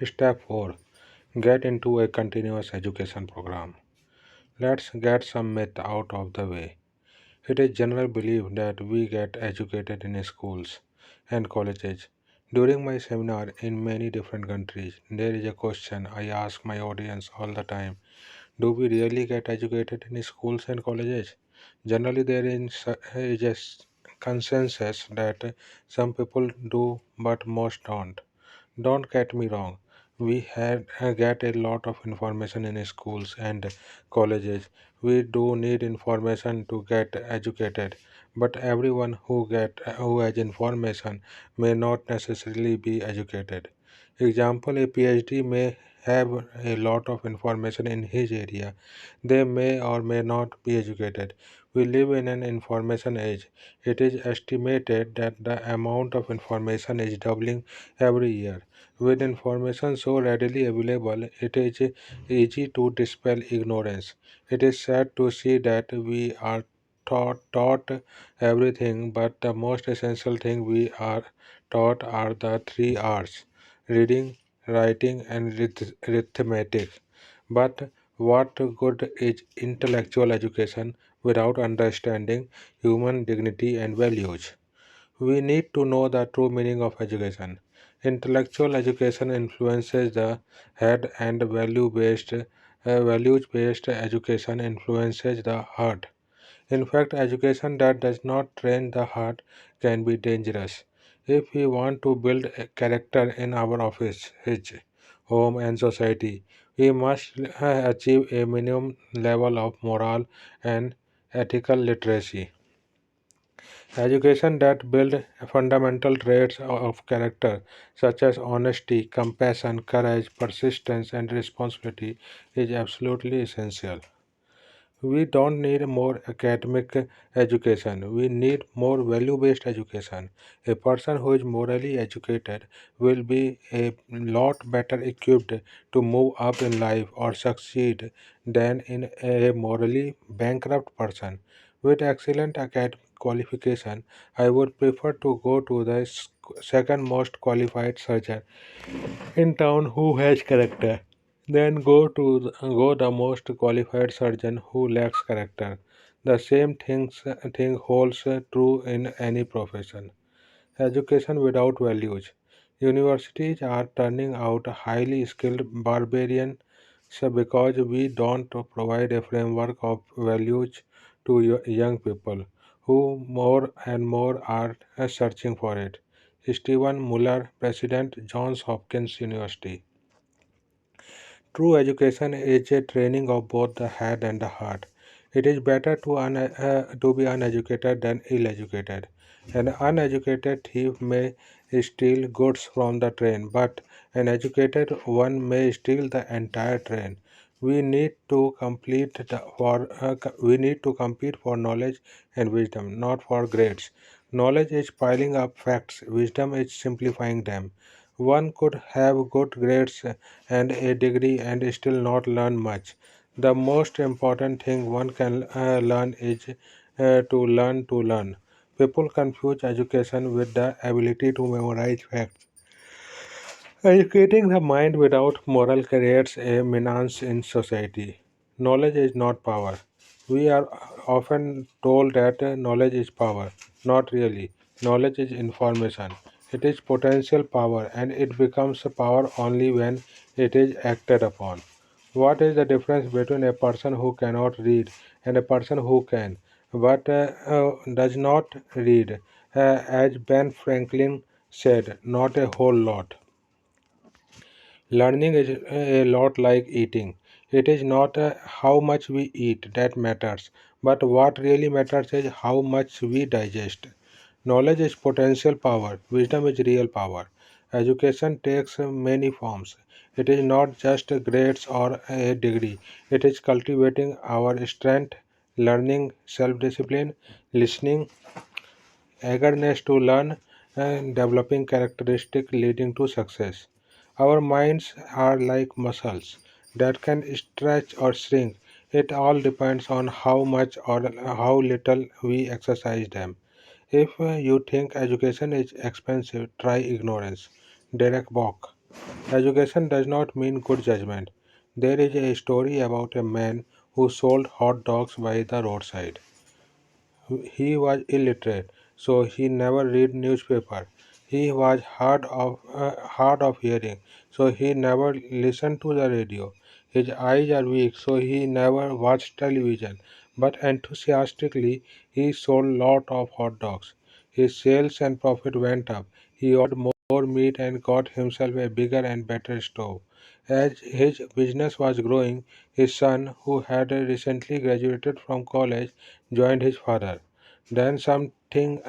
Step 4. Get into a continuous education program. Let's get some myth out of the way. It is general belief that we get educated in schools and colleges. During my seminar in many different countries, there is a question I ask my audience all the time. Do we really get educated in schools and colleges? Generally, is a consensus that some people do, but most don't. Don't get me wrong. Get a lot of information in schools and colleges. We do need information to get educated, but everyone who has information may not necessarily be educated. Example: a PhD may have a lot of information in his area. They may or may not be educated. We live in an information age. It is estimated that the amount of information is doubling every year. With information so readily available, it is easy to dispel ignorance. It is sad to see that we are taught everything, but the most essential thing we are taught are the three R's: reading, writing, and arithmetic. But what good is intellectual education without understanding human dignity and values? We need to know the true meaning of education. Intellectual education influences the head, and values based education influences the heart. In fact, education that does not train the heart can be dangerous. If we want to build a character in our office, home, and society, we must achieve a minimum level of moral and ethical literacy. Education that builds fundamental traits of character such as honesty, compassion, courage, persistence, and responsibility is absolutely essential. We don't need more academic education. We need more value based education. A person who is morally educated will be a lot better equipped to move up in life or succeed than in a morally bankrupt person. With excellent academic qualification, I would prefer to go to the second most qualified surgeon in town who has character. Then go the most qualified surgeon who lacks character. The same thing holds true in any profession. Education without values. Universities are turning out highly skilled barbarians because we don't provide a framework of values to young people who more and more are searching for it. Stephen Muller, President, Johns Hopkins University. True education is a training of both the head and the heart. It is better to be uneducated than ill-educated. An uneducated thief may steal goods from the train, but an educated one may steal the entire train. We need to compete for knowledge and wisdom, not for grades. Knowledge is piling up facts. Wisdom is simplifying them. One could have good grades and a degree and still not learn much. The most important thing one can learn is to learn. People confuse education with the ability to memorize facts. Educating the mind without moral creates a menace in society. Knowledge is not power. We are often told that knowledge is power. Not really. Knowledge is information. It is potential power, and it becomes a power only when it is acted upon. What is the difference between a person who cannot read and a person who can, but does not read? As Ben Franklin said, not a whole lot. Learning is a lot like eating. It is not how much we eat that matters, but what really matters is how much we digest. Knowledge is potential power, wisdom is real power. Education takes many forms. It is not just grades or a degree, it is cultivating our strength, learning, self discipline, listening, eagerness to learn, and developing characteristics leading to success. Our minds are like muscles that can stretch or shrink. It all depends on how much or how little we exercise them. If you think education is expensive, try ignorance. Derek Bock. Education does not mean good judgment. There is a story about a man who sold hot dogs by the roadside. He was illiterate, so he never read newspaper. He was hard of hearing, so he never listened to the radio. His eyes are weak, so he never watched television. But enthusiastically, he sold lot of hot dogs. His sales and profit went up. He ordered more meat and got himself a bigger and better stove. As his business was growing, his son, who had recently graduated from college, joined his father. Then something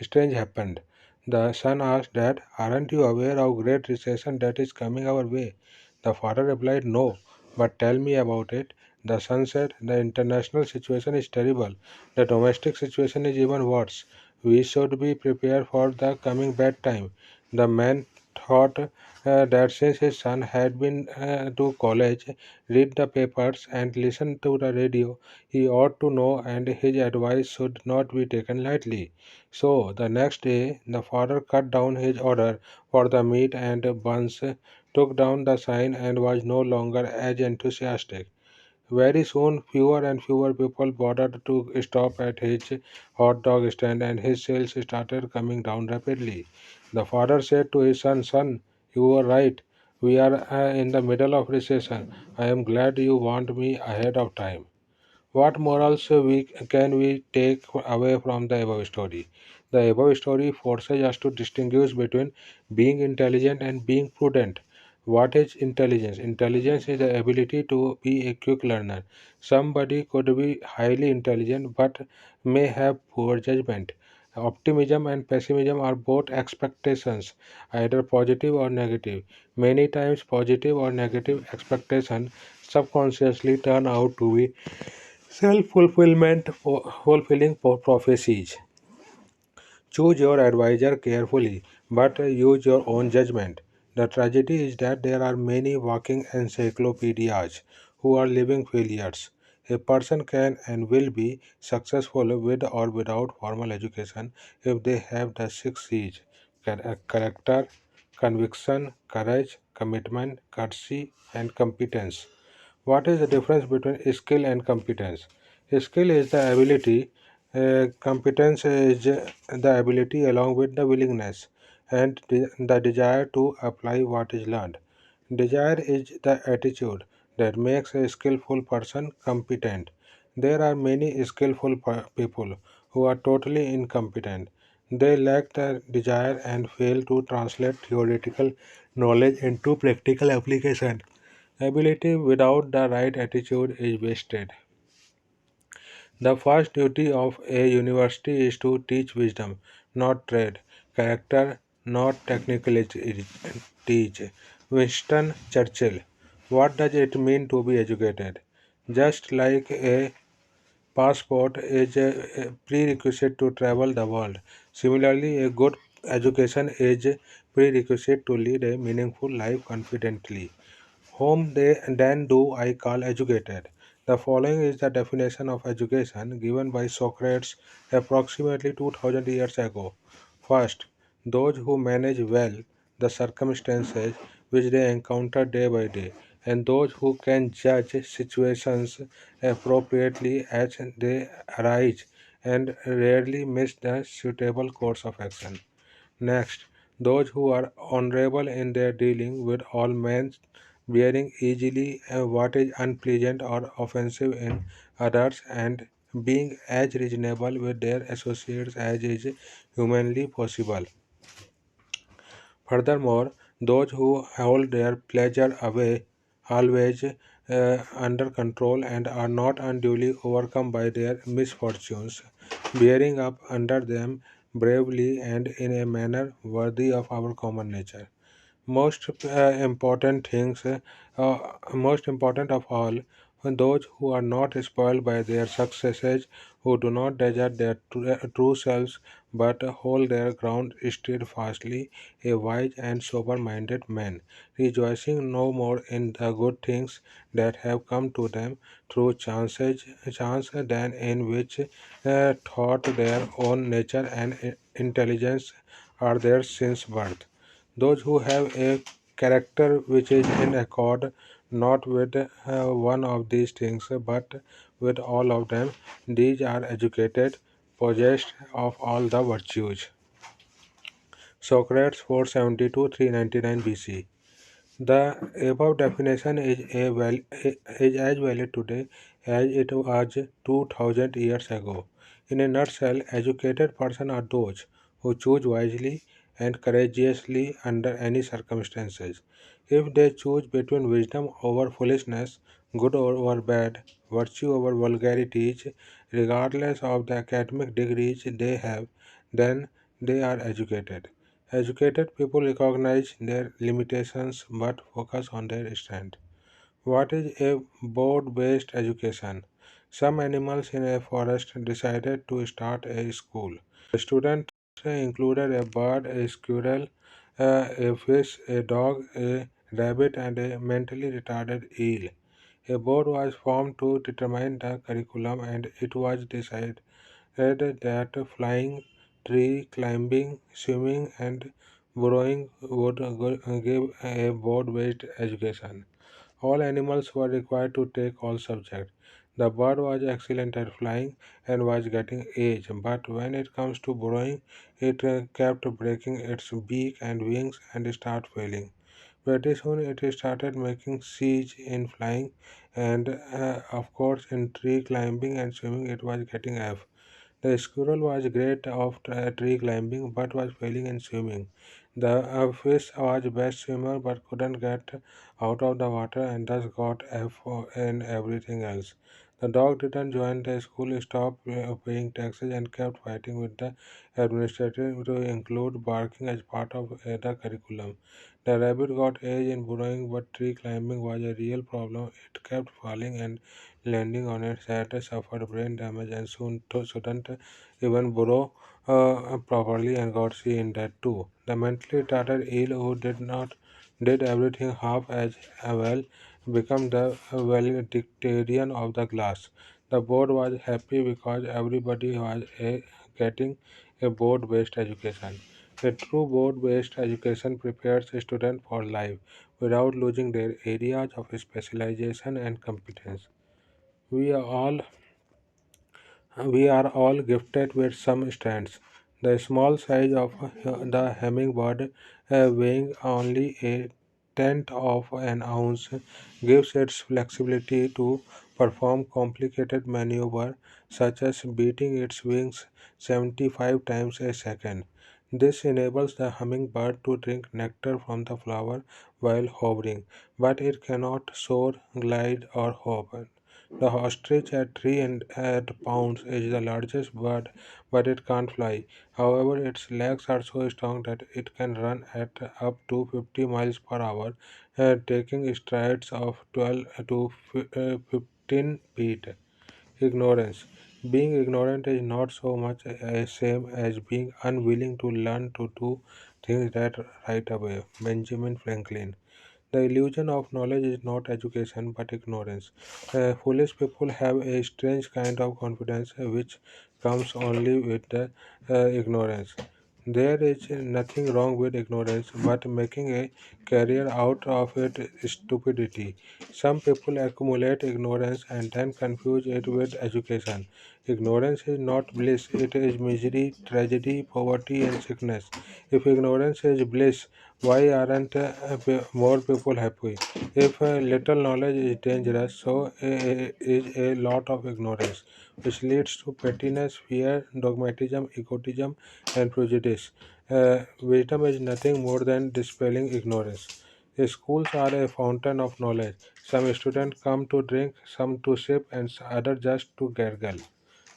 Strange happened. The son asked, "Dad, aren't you aware of great recession that is coming our way?" The father replied, "No, but tell me about it." The son said, "The international situation is terrible. The domestic situation is even worse. We should be prepared for the coming bad time." The man thought that since his son had been to college, read the papers, and listen to the radio, he ought to know, and his advice should not be taken lightly. So the next day, the father cut down his order for the meat and buns, took down the sign, and was no longer as enthusiastic. Very soon, fewer and fewer people bothered to stop at his hot dog stand, and his sales started coming down rapidly. The father said to his son, "Son, you were right. We are in the middle of recession. I am glad you warned me ahead of time." What morals can we take away from the above story? The above story forces us to distinguish between being intelligent and being prudent. What is intelligence? Intelligence is the ability to be a quick learner. Somebody could be highly intelligent but may have poor judgment. Optimism and pessimism are both expectations, either positive or negative. Many times, positive or negative expectations subconsciously turn out to be fulfilling prophecies. Choose your advisor carefully, but use your own judgment. The tragedy is that there are many walking encyclopedias who are living failures. A person can and will be successful with or without formal education if they have the six C's: character, conviction, courage, commitment, courtesy, and competence. What is the difference between skill and competence? Skill is the ability, competence is the ability along with the willingness and the desire to apply what is learned. Desire is the attitude that makes a skillful person competent. There are many skillful people who are totally incompetent. They lack the desire and fail to translate theoretical knowledge into practical application. Ability without the right attitude is wasted. The first duty of a university is to teach wisdom, not trade, character, not technicality. Teach. Winston Churchill. What does it mean to be educated? Just like a passport is a prerequisite to travel the world. Similarly, a good education is a prerequisite to lead a meaningful life confidently. Whom they then do I call educated. The following is the definition of education given by Socrates approximately 2000 years ago. First, those who manage well the circumstances which they encounter day by day, and those who can judge situations appropriately as they arise and rarely miss the suitable course of action. Next, those who are honorable in their dealing with all men, bearing easily what is unpleasant or offensive in others, and being as reasonable with their associates as is humanly possible. Furthermore, those who hold their pleasure away always under control and are not unduly overcome by their misfortunes, bearing up under them bravely and in a manner worthy of our common nature. Most important of all, those who are not spoiled by their successes, who do not desert their true selves, but hold their ground steadfastly, a wise and sober-minded man, rejoicing no more in the good things that have come to them through chance than in which thought their own nature and intelligence are their since birth. Those who have a character which is in accord not with one of these things but with all of them, these are educated, possessed of all the virtues. Socrates 472 399 BC. The above definition is as valid today as it was 2000 years ago. In a nutshell, educated persons are those who choose wisely and courageously under any circumstances. If they choose between wisdom over foolishness, good over bad, virtue over vulgarities, regardless of the academic degrees they have, then they are educated. Educated people recognize their limitations but focus on their strength. What is a board based education? Some animals in a forest decided to start a school. The students included a bird, a squirrel, a fish, a dog, a rabbit, and a mentally retarded eel. A board was formed to determine the curriculum, and it was decided that flying, tree climbing, swimming, and burrowing would give a board-based education. All animals were required to take all subjects. The bird was excellent at flying and was getting age, but when it comes to burrowing, it kept breaking its beak and wings and start failing. Pretty soon it started making siege in flying, and of course in tree climbing and swimming it was getting F. The squirrel was great at tree climbing but was failing in swimming. The fish was best swimmer but couldn't get out of the water and thus got F in everything else. The dog didn't join the school, stopped paying taxes, and kept fighting with the administrator to include barking as part of the curriculum. The rabbit got age in burrowing, but tree climbing was a real problem. It kept falling and landing on its head, suffered brain damage, and soon shouldn't even burrow properly and got C in that too. The mentally retarded eel who did everything half as well became the valedictorian of the class. The board was happy because everybody was getting a board-based education. A true board-based education prepares a student for life without losing their areas of specialization and competence. We are all we are all gifted with some strengths. The small size of the hummingbird, weighing only a tenth of an ounce, gives its flexibility to perform complicated maneuvers such as beating its wings 75 times a second. This enables the hummingbird to drink nectar from the flower while hovering, but it cannot soar, glide, or hop. The ostrich at 3 pounds is the largest bird, but it can't fly. However, its legs are so strong that it can run at up to 50 miles per hour, taking strides of 12 to 15 feet. Ignorance. Being ignorant is not so much a same as being unwilling to learn to do things that right away. Benjamin Franklin. The illusion of knowledge is not education but ignorance. Foolish people have a strange kind of confidence which comes only with the ignorance. There is nothing wrong with ignorance, but making a career out of it is stupidity. Some people accumulate ignorance and then confuse it with education. Ignorance is not bliss, it is misery, tragedy, poverty, and sickness. If ignorance is bliss, why aren't more people happy? If little knowledge is dangerous, so is a lot of ignorance, which leads to pettiness, fear, dogmatism, egotism, and prejudice. Wisdom is nothing more than dispelling ignorance. Schools are a fountain of knowledge. Some students come to drink, some to sip, and others just to gargle.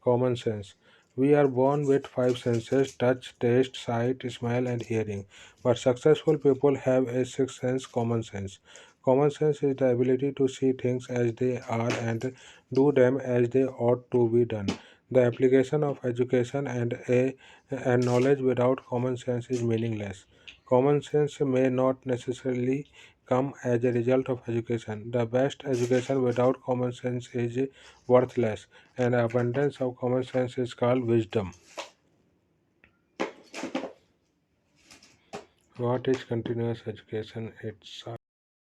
Common sense. We are born with five senses: touch, taste, sight, smell, and hearing. But successful people have a sixth sense: common sense. Common sense is the ability to see things as they are and do them as they ought to be done. The application of education and knowledge without common sense is meaningless. Common sense may not necessarily come as a result of education. The best education without common sense is worthless, and abundance of common sense is called wisdom. What is continuous education? It's